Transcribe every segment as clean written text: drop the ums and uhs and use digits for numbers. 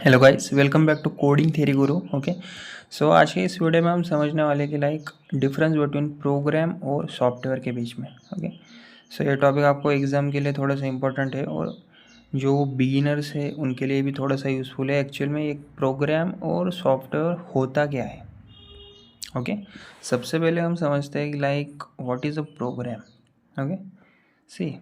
Hello guys, welcome back to coding theory guru. Okay, so आज के इस वीडियो में हम समझने वाले कि डिफरेंस बिटवीन प्रोग्राम और सॉफ्टवेयर के बीच में। ओके, सो ये टॉपिक आपको एग्ज़ाम के लिए थोड़ा सा इम्पोर्टेंट है और जो बिगिनर्स है उनके लिए भी थोड़ा सा यूज़फुल है। एक्चुअल में एक प्रोग्राम और सॉफ्टवेयर होता क्या है। ओके, सबसे पहले हम समझते हैं कि what is a program. Okay, see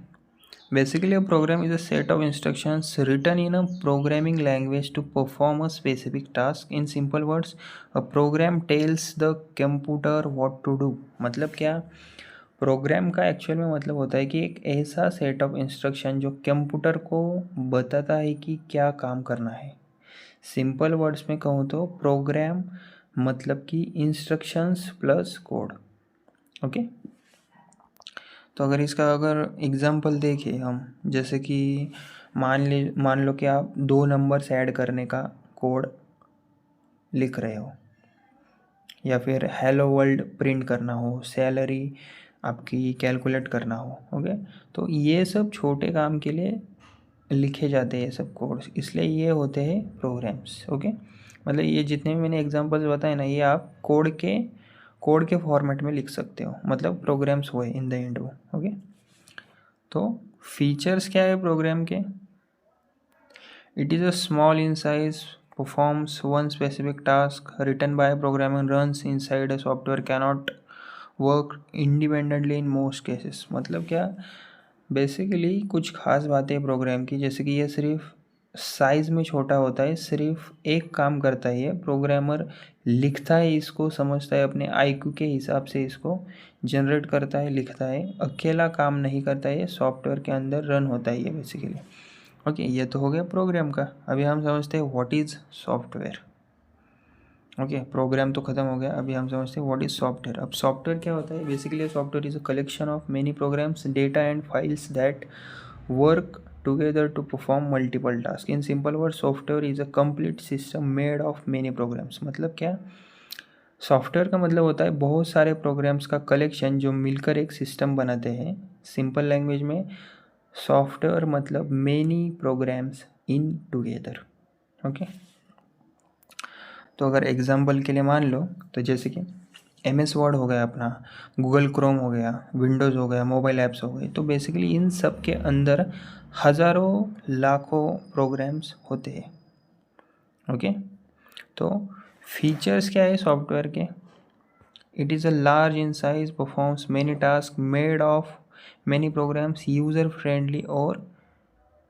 basically, a program is a set of instructions written in a programming language to perform a specific task. In simple words, a program tells the computer what to do. मतलब क्या, programme का actual में मतलब होता है कि एक ऐसा सेट ऑफ इंस्ट्रक्शन जो कंप्यूटर को बताता है कि क्या काम करना है। सिंपल वर्ड्स में कहूँ तो प्रोग्राम मतलब कि इंस्ट्रक्शंस प्लस कोड। ओके, तो अगर एग्ज़ाम्पल देखें हम, जैसे कि मान लो कि आप 2 नंबर्स ऐड करने का कोड लिख रहे हो, या फिर हेलो वर्ल्ड प्रिंट करना हो, सैलरी आपकी कैलकुलेट करना हो। ओके, तो ये सब छोटे काम के लिए लिखे जाते हैं सब कोड्स, इसलिए ये होते हैं प्रोग्राम्स। ओके, मतलब ये जितने भी मैंने एग्जांपल्स बताए ना, ये आप कोड के फॉर्मेट में लिख सकते हो, मतलब प्रोग्राम्स हुए इन द एंड वो। ओके, तो फीचर्स क्या है प्रोग्राम के। It is a small in size, performs one specific task, written by a program and runs inside a software, cannot work independently in most cases। मतलब क्या, basically कुछ खास बातें प्रोग्राम की, जैसे कि ये सिर्फ साइज़ में छोटा होता है, सिर्फ एक काम करता है। ये प्रोग्रामर लिखता है, इसको समझता है, अपने आईक्यू के हिसाब से इसको जनरेट करता है, लिखता है, अकेला काम नहीं करता है, सॉफ्टवेयर के अंदर रन होता है ये बेसिकली। ओके, ये तो हो गया प्रोग्राम का। अभी हम समझते हैं what is software. Okay, program तो ख़त्म हो गया, अभी हम समझते हैं व्हाट इज़ सॉफ्टवेयर। अब सॉफ्टवेयर क्या होता है। Basically software is a collection of many programs, data and files that work together to perform multiple task. In simple word, software is a complete system made of many programs. मतलब क्या, software का मतलब होता है बहुत सारे programmes का collection जो मिलकर एक सिस्टम बनाते हैं। सिंपल लैंग्वेज में सॉफ्टवेयर मतलब many programs in together. Okay, तो अगर एग्जांपल के लिए मान लो, तो जैसे कि MS वर्ड हो गया अपना, गूगल क्रोम हो गया, विंडोज़ हो गया, मोबाइल ऐप्स हो गए, तो बेसिकली इन सब के अंदर हज़ारों लाखों प्रोग्राम्स होते हैं। ओके, तो फीचर्स क्या है सॉफ्टवेयर के। It is a large in size, performs many task, made of many programs, user friendly और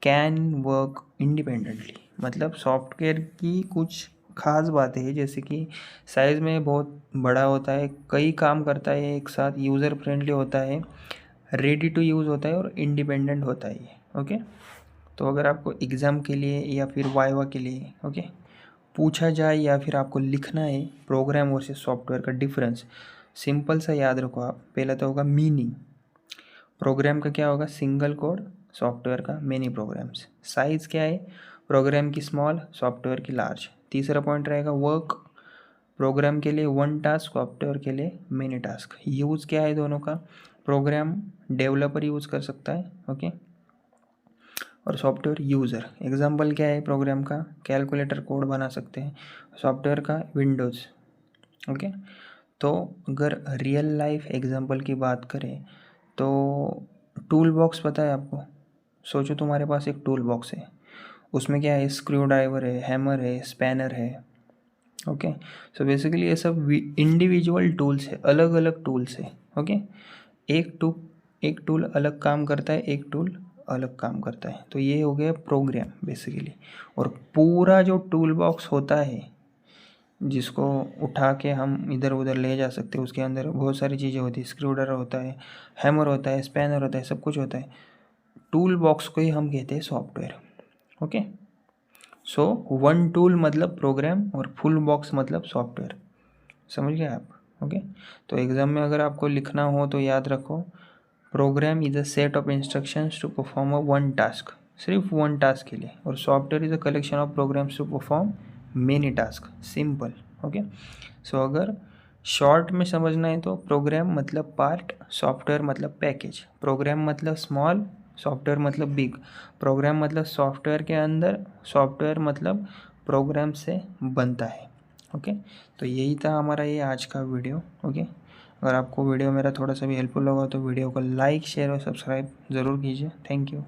कैन वर्क इंडिपेंडेंटली। मतलब सॉफ्टवेयर की कुछ खास बातें हैं, जैसे कि साइज़ में बहुत बड़ा होता है, कई काम करता है एक साथ, यूज़र फ्रेंडली होता है, रेडी टू यूज़ होता है और इंडिपेंडेंट होता है ये। ओके, तो अगर आपको एग्ज़ाम के लिए या फिर वाइवा के लिए ओके पूछा जाए, या फिर आपको लिखना है प्रोग्राम वर्सेस सॉफ्टवेयर का डिफरेंस, सिंपल सा याद रखो आप। पहला तो होगा मीनिंग, प्रोग्राम का क्या होगा, सिंगल कोड, सॉफ्टवेयर का मेनी प्रोग्राम्स। साइज़ क्या है, प्रोग्राम की स्मॉल, सॉफ्टवेयर की लार्ज। तीसरा पॉइंट रहेगा वर्क, प्रोग्राम के लिए 1 टास्क, सॉफ्टवेयर के लिए मेनी टास्क। यूज़ क्या है दोनों का, प्रोग्राम डेवलपर यूज़ कर सकता है, ओके, और सॉफ्टवेयर यूज़र। एग्जांपल क्या है प्रोग्राम का, कैलकुलेटर कोड बना सकते हैं, सॉफ्टवेयर का विंडोज़। ओके, तो अगर रियल लाइफ एग्जांपल की बात करें तो टूल बॉक्स पता है आपको। सोचो तुम्हारे पास एक टूल बॉक्स है, उसमें क्या है, स्क्रू ड्राइवर है, हैमर है, स्पैनर है। ओके, सो बेसिकली ये सब इंडिविजुअल टूल्स है, अलग अलग टूल्स है। ओके, एक टूल अलग काम करता है, एक टूल अलग काम करता है, तो ये हो गया प्रोग्राम बेसिकली। और पूरा जो टूल बॉक्स होता है जिसको उठा के हम इधर उधर ले जा सकते हैं, उसके अंदर बहुत सारी चीज़ें होती है, स्क्रू ड्राइवर होता है, हैमर होता है, स्पैनर होता है, सब कुछ होता है। टूल बॉक्स को ही हम कहते हैं सॉफ्टवेयर। ओके, सो 1 टूल मतलब प्रोग्राम और फुल बॉक्स मतलब सॉफ्टवेयर। समझ गए आप। ओके, तो एग्ज़ाम में अगर आपको लिखना हो तो याद रखो, program is a set of instructions to perform a 1 task, सिर्फ 1 टास्क के लिए, और software is a collection of programs to perform many task. Simple. Okay, so अगर शॉर्ट में समझना है तो प्रोग्राम मतलब पार्ट, सॉफ्टवेयर मतलब पैकेज। प्रोग्राम मतलब स्मॉल, सॉफ्टवेयर मतलब बिग। प्रोग्राम मतलब सॉफ्टवेयर के अंदर, सॉफ्टवेयर मतलब प्रोग्राम से बनता है। ओके, तो यही था हमारा ये आज का वीडियो। ओके, अगर आपको वीडियो मेरा थोड़ा सा भी हेल्पफुल होगा तो वीडियो को लाइक शेयर और सब्सक्राइब ज़रूर कीजिए। Thank you.